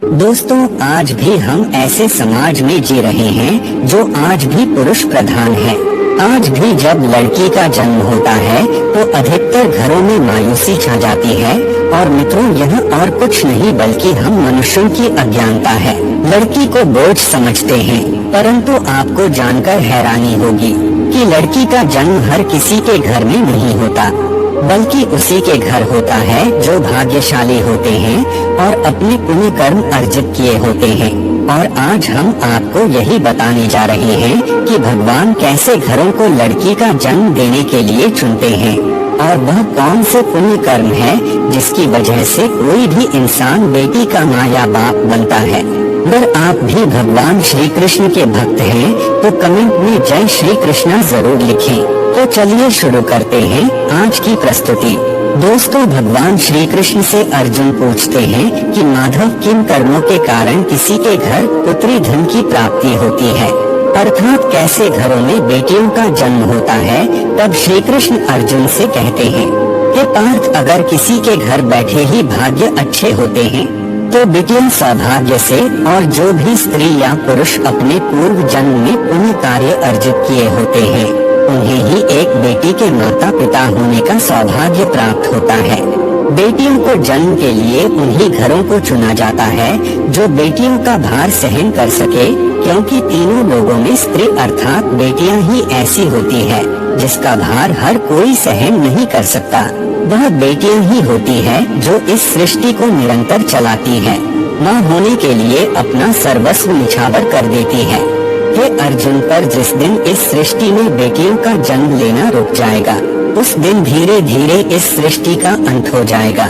दोस्तों, आज भी हम ऐसे समाज में जी रहे हैं जो आज भी पुरुष प्रधान है। आज भी जब लड़की का जन्म होता है तो अधिकतर घरों में मायूसी छा जाती है। और मित्रों, यह और कुछ नहीं बल्कि हम मनुष्यों की अज्ञानता है। लड़की को बोझ समझते हैं, परंतु आपको जानकर हैरानी होगी कि लड़की का जन्म हर किसी के घर में नहीं होता, बल्कि उसी के घर होता है जो भाग्यशाली होते हैं और अपने पुण्य कर्म अर्जित किए होते हैं। और आज हम आपको यही बताने जा रहे हैं कि भगवान कैसे घरों को लड़की का जन्म देने के लिए चुनते हैं और वह कौन से पुण्य कर्म है जिसकी वजह से कोई भी इंसान बेटी का माँ या बाप बनता है। अगर आप भी भगवान श्री कृष्ण के भक्त हैं तो कमेंट में जय श्री कृष्णा जरूर लिखें। तो चलिए शुरू करते हैं आज की प्रस्तुति। दोस्तों, भगवान श्री कृष्ण से अर्जुन पूछते हैं कि माधव, किन कर्मों के कारण किसी के घर पुत्री धन की प्राप्ति होती है, अर्थात कैसे घरों में बेटियों का जन्म होता है। तब श्री कृष्ण अर्जुन से कहते हैं कि पार्थ, अगर किसी के घर बैठे ही भाग्य अच्छे होते हैं तो बेटियां सौभाग्य से, और जो भी स्त्री या पुरुष अपने पूर्व जन्म में पुण्य कार्य अर्जित किए होते हैं उन्हें ही एक बेटी के माता पिता होने का सौभाग्य प्राप्त होता है। बेटियों को जन्म के लिए उन्हीं घरों को चुना जाता है जो बेटियों का भार सहन कर सके, क्योंकि तीनों लोगों में स्त्री अर्थात बेटियां ही ऐसी होती है जिसका भार हर कोई सहन नहीं कर सकता। वह बेटियां ही होती है जो इस सृष्टि को निरंतर चलाती है, माँ होने के लिए अपना सर्वस्व निछावर कर देती है। हे अर्जुन, पर जिस दिन इस सृष्टि में बेटियों का जन्म लेना रुक जाएगा उस दिन धीरे धीरे इस सृष्टि का अंत हो जाएगा।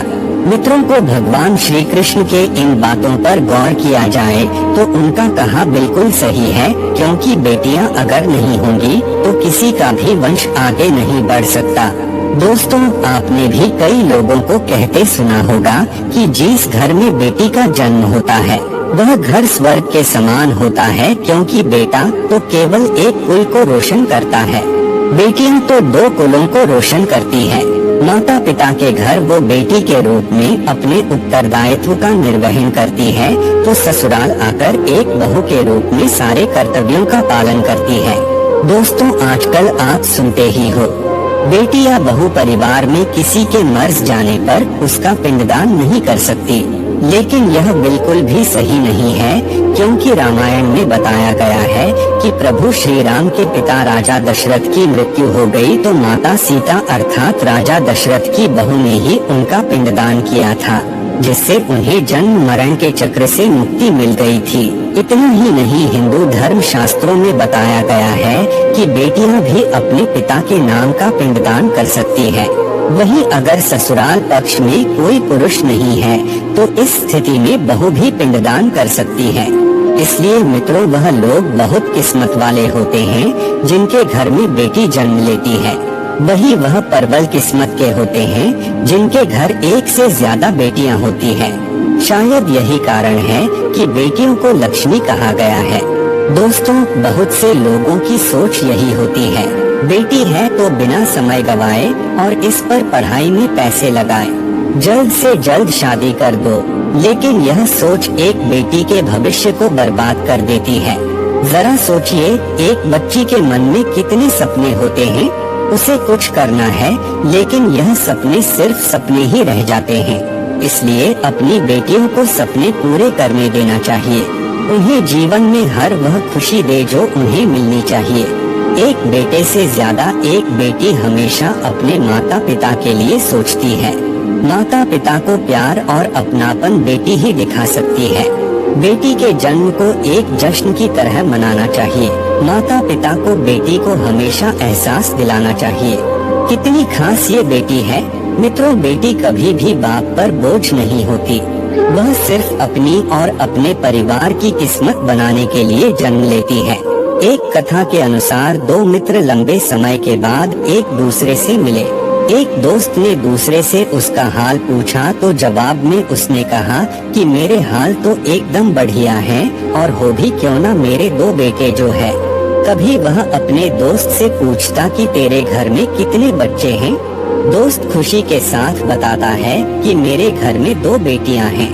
मित्रों को भगवान श्री कृष्ण के इन बातों पर गौर किया जाए तो उनका कहा बिल्कुल सही है, क्योंकि बेटियां अगर नहीं होंगी तो किसी का भी वंश आगे नहीं बढ़ सकता। दोस्तों, आपने भी कई लोगों को कहते सुना होगा कि जिस घर में बेटी का जन्म होता है वह घर स्वर्ग के समान होता है, क्योंकि बेटा तो केवल एक कुल को रोशन करता है, बेटियां तो दो कुलों को रोशन करती है। माता पिता के घर वो बेटी के रूप में अपने उत्तरदायित्व का निर्वहन करती है तो ससुराल आकर एक बहू के रूप में सारे कर्तव्यों का पालन करती है। दोस्तों, आजकल आप सुनते ही हो, बेटी या बहू परिवार में किसी के मर जाने पर उसका पिंडदान नहीं कर सकती, लेकिन यह बिल्कुल भी सही नहीं है, क्योंकि रामायण में बताया गया है कि प्रभु श्री राम के पिता राजा दशरथ की मृत्यु हो गई तो माता सीता अर्थात राजा दशरथ की बहू ने ही उनका पिंडदान किया था, जिससे उन्हें जन्म मरण के चक्र से मुक्ति मिल गई थी। इतना ही नहीं, हिंदू धर्म शास्त्रों में बताया गया है कि बेटियां भी अपने पिता के नाम का पिंडदान कर सकती है। वहीं अगर ससुराल पक्ष में कोई पुरुष नहीं है तो इस स्थिति में बहू भी पिंडदान कर सकती है। इसलिए मित्रों, वह लोग बहुत किस्मत वाले होते हैं जिनके घर में बेटी जन्म लेती है। वही वह प्रबल किस्मत के होते हैं जिनके घर एक से ज्यादा बेटियां होती है। शायद यही कारण है कि बेटियों को लक्ष्मी कहा गया है। दोस्तों, बहुत से लोगों की सोच यही होती है, बेटी है तो बिना समय गवाए और इस पर पढ़ाई में पैसे लगाए, जल्द से जल्द शादी कर दो। लेकिन यह सोच एक बेटी के भविष्य को बर्बाद कर देती है। जरा सोचिए, एक बच्ची के मन में कितने सपने होते हैं, उसे कुछ करना है लेकिन यह सपने सिर्फ सपने ही रह जाते हैं। इसलिए अपनी बेटियों को सपने पूरे करने देना चाहिए, उन्हें जीवन में हर वह खुशी दे जो उन्हें मिलनी चाहिए। एक बेटे से ज्यादा एक बेटी हमेशा अपने माता पिता के लिए सोचती है। माता पिता को प्यार और अपनापन बेटी ही दिखा सकती है। बेटी के जन्म को एक जश्न की तरह मनाना चाहिए। माता पिता को बेटी को हमेशा एहसास दिलाना चाहिए कितनी खास ये बेटी है। मित्रों, बेटी कभी भी बाप पर बोझ नहीं होती, वह सिर्फ अपनी और अपने परिवार की किस्मत बनाने के लिए जन्म लेती है। एक कथा के अनुसार दो मित्र लंबे समय के बाद एक दूसरे से मिले। एक दोस्त ने दूसरे से उसका हाल पूछा तो जवाब में उसने कहा कि मेरे हाल तो एकदम बढ़िया है, और हो भी क्यों ना मेरे दो बेटे जो है। कभी वह अपने दोस्त से पूछता कि तेरे घर में कितने बच्चे हैं। दोस्त खुशी के साथ बताता है कि मेरे घर में दो बेटियां हैं।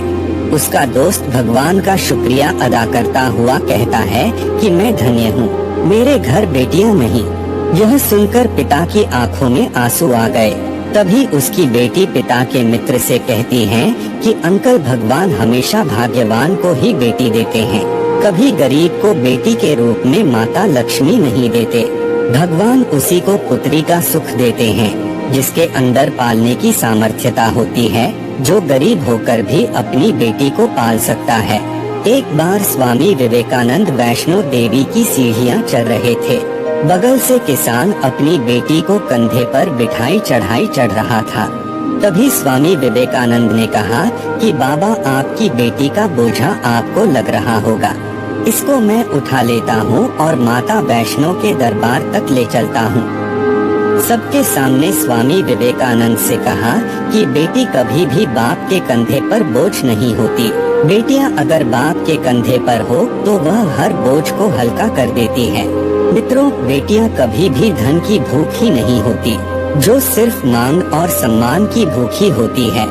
उसका दोस्त भगवान का शुक्रिया अदा करता हुआ कहता है कि मैं धन्य हूँ, मेरे घर बेटियाँ नहीं। यह सुनकर पिता की आंखों में आंसू आ गए। तभी उसकी बेटी पिता के मित्र से कहती है कि अंकल, भगवान हमेशा भाग्यवान को ही बेटी देते हैं, कभी गरीब को बेटी के रूप में माता लक्ष्मी नहीं देते। भगवान उसी को पुत्री का सुख देते हैं जिसके अंदर पालने की सामर्थ्यता होती है, जो गरीब होकर भी अपनी बेटी को पाल सकता है। एक बार स्वामी विवेकानंद वैष्णो देवी की सीढ़ियाँ चढ़ रहे थे। बगल से किसान अपनी बेटी को कंधे पर बिठाई चढ़ाई चढ़ रहा था। तभी स्वामी विवेकानंद ने कहा कि बाबा, आपकी बेटी का बोझा आपको लग रहा होगा, इसको मैं उठा लेता हूँ और माता वैष्णो के दरबार तक ले चलता हूँ। सबके सामने स्वामी विवेकानंद से कहा कि बेटी कभी भी बाप के कंधे पर बोझ नहीं होती। बेटियां अगर बाप के कंधे पर हो तो वह हर बोझ को हल्का कर देती है। मित्रों, बेटियां कभी भी धन की भूख ही नहीं होती, जो सिर्फ मांग और सम्मान की भूखी होती है।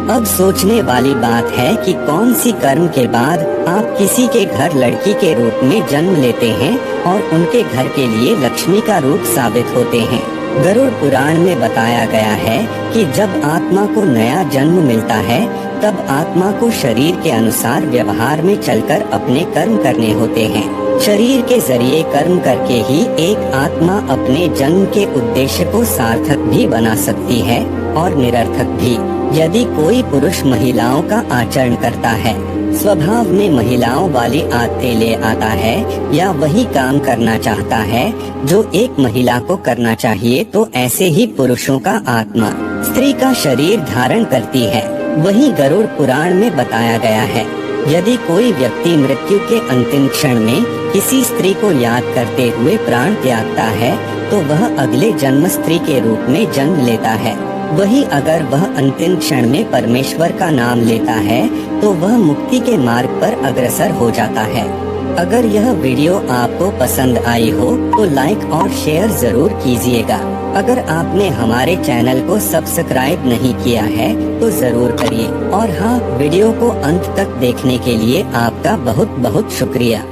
अब सोचने वाली बात है कि कौन सी कर्म के बाद आप किसी के घर लड़की के रूप में जन्म लेते हैं और उनके घर के लिए लक्ष्मी का रूप साबित होते हैं। गरुड़ पुराण में बताया गया है कि जब आत्मा को नया जन्म मिलता है तब आत्मा को शरीर के अनुसार व्यवहार में चलकर अपने कर्म करने होते हैं। शरीर के जरिए कर्म करके ही एक आत्मा अपने जन्म के उद्देश्य को सार्थक भी बना सकती है और निरर्थक भी। यदि कोई पुरुष महिलाओं का आचरण करता है, स्वभाव में महिलाओं वाली आदतें ले आता है या वही काम करना चाहता है जो एक महिला को करना चाहिए, तो ऐसे ही पुरुषों का आत्मा स्त्री का शरीर धारण करती है। वही गरुड़ पुराण में बताया गया है, यदि कोई व्यक्ति मृत्यु के अंतिम क्षण में किसी स्त्री को याद करते हुए प्राण त्यागता है तो वह अगले जन्म स्त्री के रूप में जन्म लेता है। वही अगर वह अंतिम क्षण में परमेश्वर का नाम लेता है तो वह मुक्ति के मार्ग पर अग्रसर हो जाता है। अगर यह वीडियो आपको पसंद आई हो तो लाइक और शेयर जरूर कीजिएगा। अगर आपने हमारे चैनल को सब्सक्राइब नहीं किया है तो जरूर करिए। और हाँ, वीडियो को अंत तक देखने के लिए आपका बहुत बहुत शुक्रिया।